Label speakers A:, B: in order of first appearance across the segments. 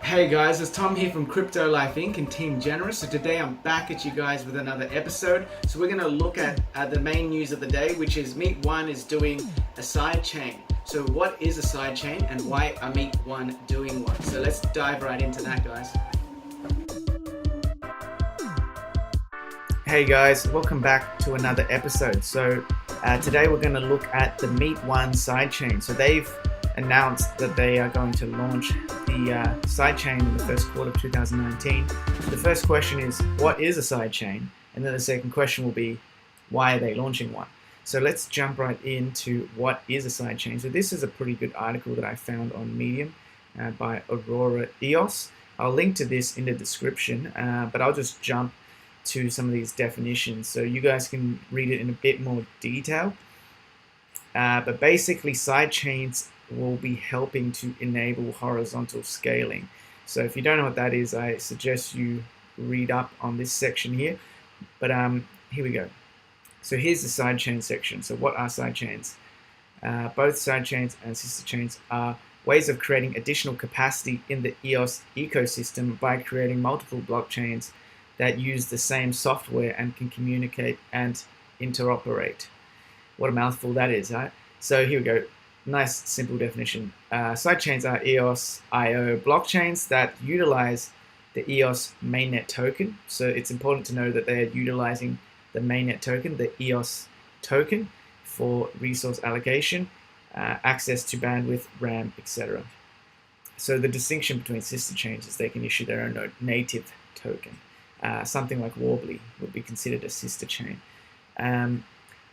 A: Hey guys, it's Tom here from Crypto Life Inc. and Team Generous. So today I'm back at you guys with another episode. So we're going to look at the main news of the day, which is Meet.One is doing a side chain. So what is a side chain and why are Meet.One doing one? So let's dive right into that, guys. Hey guys, welcome back to another episode. So today we're going to look at the Meet.One sidechain. So they've announced that they are going to launch the sidechain in the first quarter of 2019. The first question is, what is a sidechain? And then the second question will be, why are they launching one? So let's jump right into what is a sidechain. So this is a pretty good article that I found on Medium by Aurora EOS. I'll link to this in the description, but I'll just jump to some of these definitions so you guys can read it in a bit more detail. But basically, sidechains will be helping to enable horizontal scaling. So if you don't know what that is, I suggest you read up on this section here. But here we go. So here's the sidechain section. So what are sidechains? Both sidechains and sister chains are ways of creating additional capacity in the EOS ecosystem by creating multiple blockchains that use the same software and can communicate and interoperate. What a mouthful that is, right? So here we go. Nice, simple definition. Sidechains are EOS IO blockchains that utilize the EOS mainnet token. So it's important to know that they are utilizing the mainnet token, the EOS token, for resource allocation, access to bandwidth, RAM, etc. So the distinction between sister chains is they can issue their own native token. Something like Worbly would be considered a sister chain.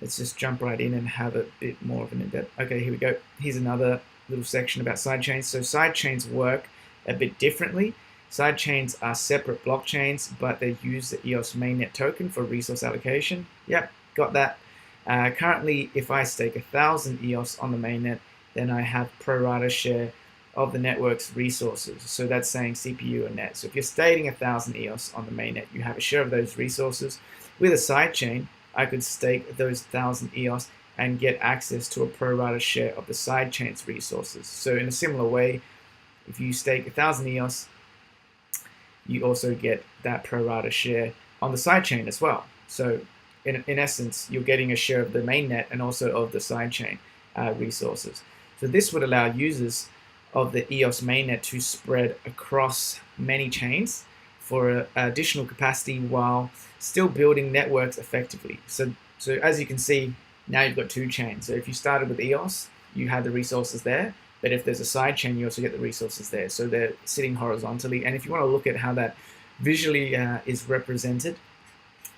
A: Let's just jump right in and have a bit more of an in-depth. Okay, here we go. Here's another little section about sidechains. So sidechains work a bit differently. Sidechains are separate blockchains, but they use the EOS mainnet token for resource allocation. Yep, got that. Currently, if I stake 1,000 EOS on the mainnet, then I have pro rata share of the network's resources. So that's saying CPU and net. So if you're staking 1,000 EOS on the mainnet, you have a share of those resources. With a sidechain, I could stake those 1,000 EOS and get access to a pro rata share of the sidechain's resources. So in a similar way, if you stake 1,000 EOS, you also get that pro rata share on the sidechain as well. So in essence, you're getting a share of the mainnet and also of the sidechain resources. So this would allow users of the EOS mainnet to spread across many chains for additional capacity while still building networks effectively. So as you can see, now you've got two chains. So if you started with EOS, you had the resources there, but if there's a side chain, you also get the resources there. So they're sitting horizontally. And if you want to look at how that visually is represented,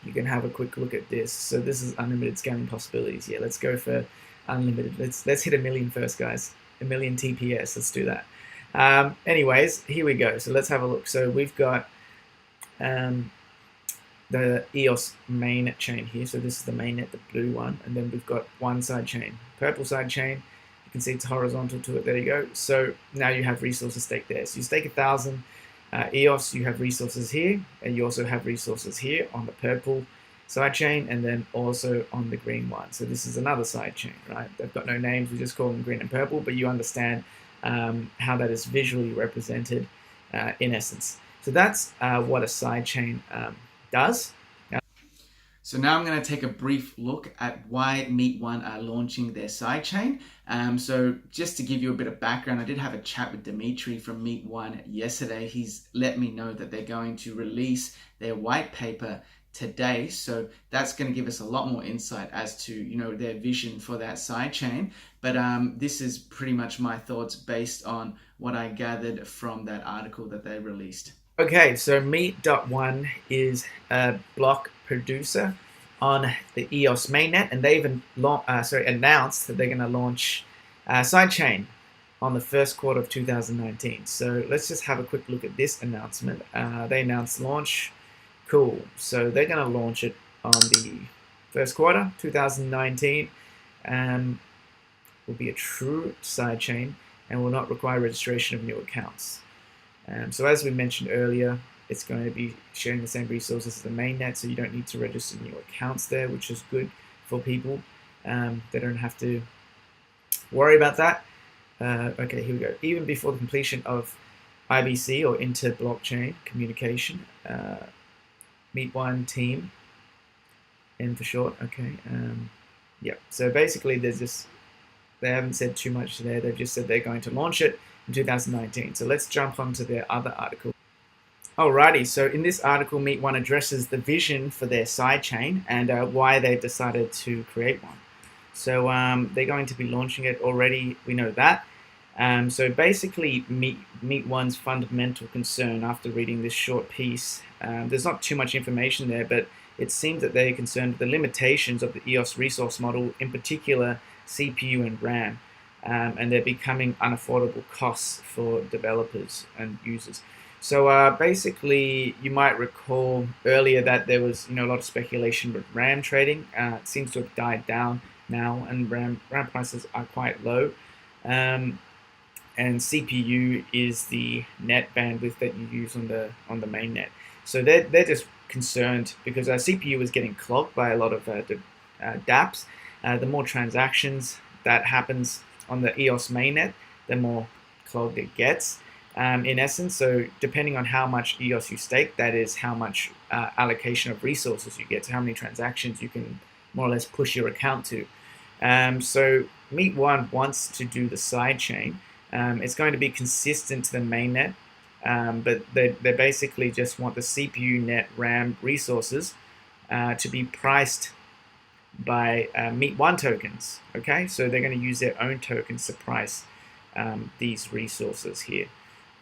A: you can have a quick look at this. So this is unlimited scaling possibilities. Yeah, let's go for unlimited. Let's hit 1 million first, guys. 1 million TPS. Let's do that. Anyways, here we go. So let's have a look. So we've got the EOS main chain here. So this is the mainnet, the blue one, and then we've got one side chain, purple side chain. You can see it's horizontal to it. There you go. So now you have resources staked there. So you stake 1,000 EOS, you have resources here, and you also have resources here on the purple side chain, and then also on the green one. So this is another side chain, right? They've got no names. We just call them green and purple, but you understand how that is visually represented in essence. So that's what a side chain does. So now I'm going to take a brief look at why Meet.One are launching their sidechain. So just to give you a bit of background, I did have a chat with Dimitri from Meet.One yesterday. He's let me know that they're going to release their white paper today. So that's going to give us a lot more insight as to, their vision for that sidechain. But this is pretty much my thoughts based on what I gathered from that article that they released. Okay, so Meet.One is a block producer on the EOS mainnet, and they've announced that they're going to launch sidechain on the first quarter of 2019. So let's just have a quick look at this announcement. They announced launch. Cool. So they're going to launch it on the first quarter 2019. Will be a true sidechain and will not require registration of new accounts. So as we mentioned earlier, it's going to be sharing the same resources as the mainnet, so you don't need to register new accounts there, which is good for people. They don't have to worry about that. Okay, here we go. Even before the completion of IBC, or inter-blockchain communication, Meet.One team, N for short. Okay. Yeah. So basically, they haven't said too much there. They've just said they're going to launch it in 2019. So let's jump onto their other article. Alrighty, so in this article, Meet.One addresses the vision for their sidechain and why they've decided to create one. So they're going to be launching it already, we know that. So basically, Meet.One's fundamental concern after reading this short piece, there's not too much information there, but it seems that they're concerned with the limitations of the EOS resource model, in particular CPU and RAM, and they're becoming unaffordable costs for developers and users. So basically, you might recall earlier that there was a lot of speculation with RAM trading. It seems to have died down now, and RAM prices are quite low. And CPU is the net bandwidth that you use on the mainnet. So they're just concerned because our CPU is getting clogged by a lot of dApps. The more transactions that happens on the EOS mainnet, the more clogged it gets. In essence, so depending on how much EOS you stake, that is how much allocation of resources you get, so how many transactions you can more or less push your account to. So Meet.One wants to do the sidechain. It's going to be consistent to the mainnet, but they basically just want the CPU, net, RAM resources to be priced by Meet.One tokens. Okay, so they're going to use their own tokens to price these resources here.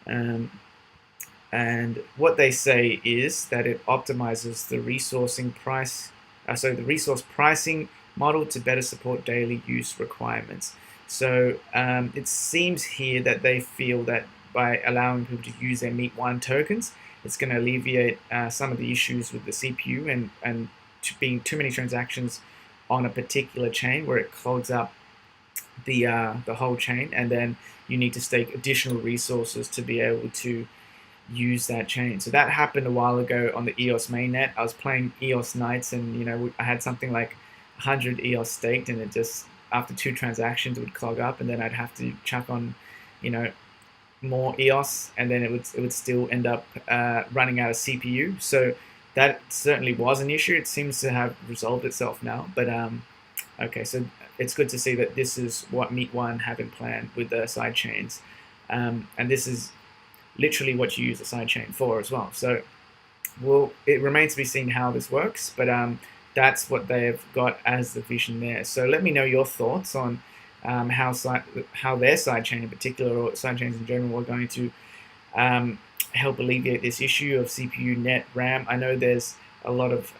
A: And what they say is that it optimizes the resourcing price, the resource pricing model to better support daily use requirements. So it seems here that they feel that by allowing people to use their Meet.One tokens, it's going to alleviate some of the issues with the CPU and being too many transactions on a particular chain where it clogs up the whole chain, and then you need to stake additional resources to be able to use that chain. So that happened a while ago on the EOS mainnet. I was playing EOS nights, and I had something like 100 EOS staked, and it just after 2 transactions it would clog up, and then I'd have to chuck on more EOS, and then it would still end up running out of CPU. So that certainly was an issue. It seems to have resolved itself now, but okay, so it's good to see that this is what Meet.One have in plan with the sidechains, and this is literally what you use a sidechain for as well. So, it remains to be seen how this works, but that's what they've got as the vision there. So let me know your thoughts on how their sidechain in particular, or sidechains in general, are going to help alleviate this issue of CPU, net, RAM. I know there's a lot of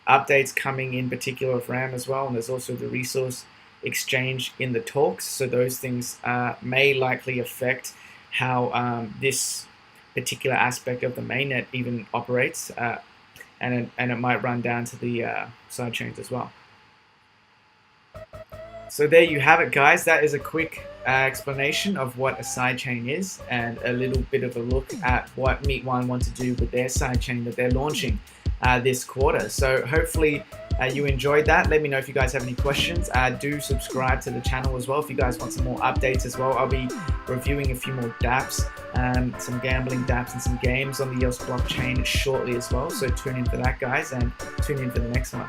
A: updates coming in particular of RAM as well, and there's also the resource exchange in the talks, so those things may likely affect how this particular aspect of the mainnet even operates, and it might run down to the sidechains as well. So there you have it, guys. That is a quick explanation of what a sidechain is, and a little bit of a look at what Meet.One want to do with their sidechain that they're launching this quarter. So hopefully you enjoyed that. Let me know if you guys have any questions. Do subscribe to the channel as well if you guys want some more updates as well. I'll be reviewing a few more dApps, some gambling dApps and some games on the EOS blockchain shortly as well. So tune in for that, guys, and tune in for the next one.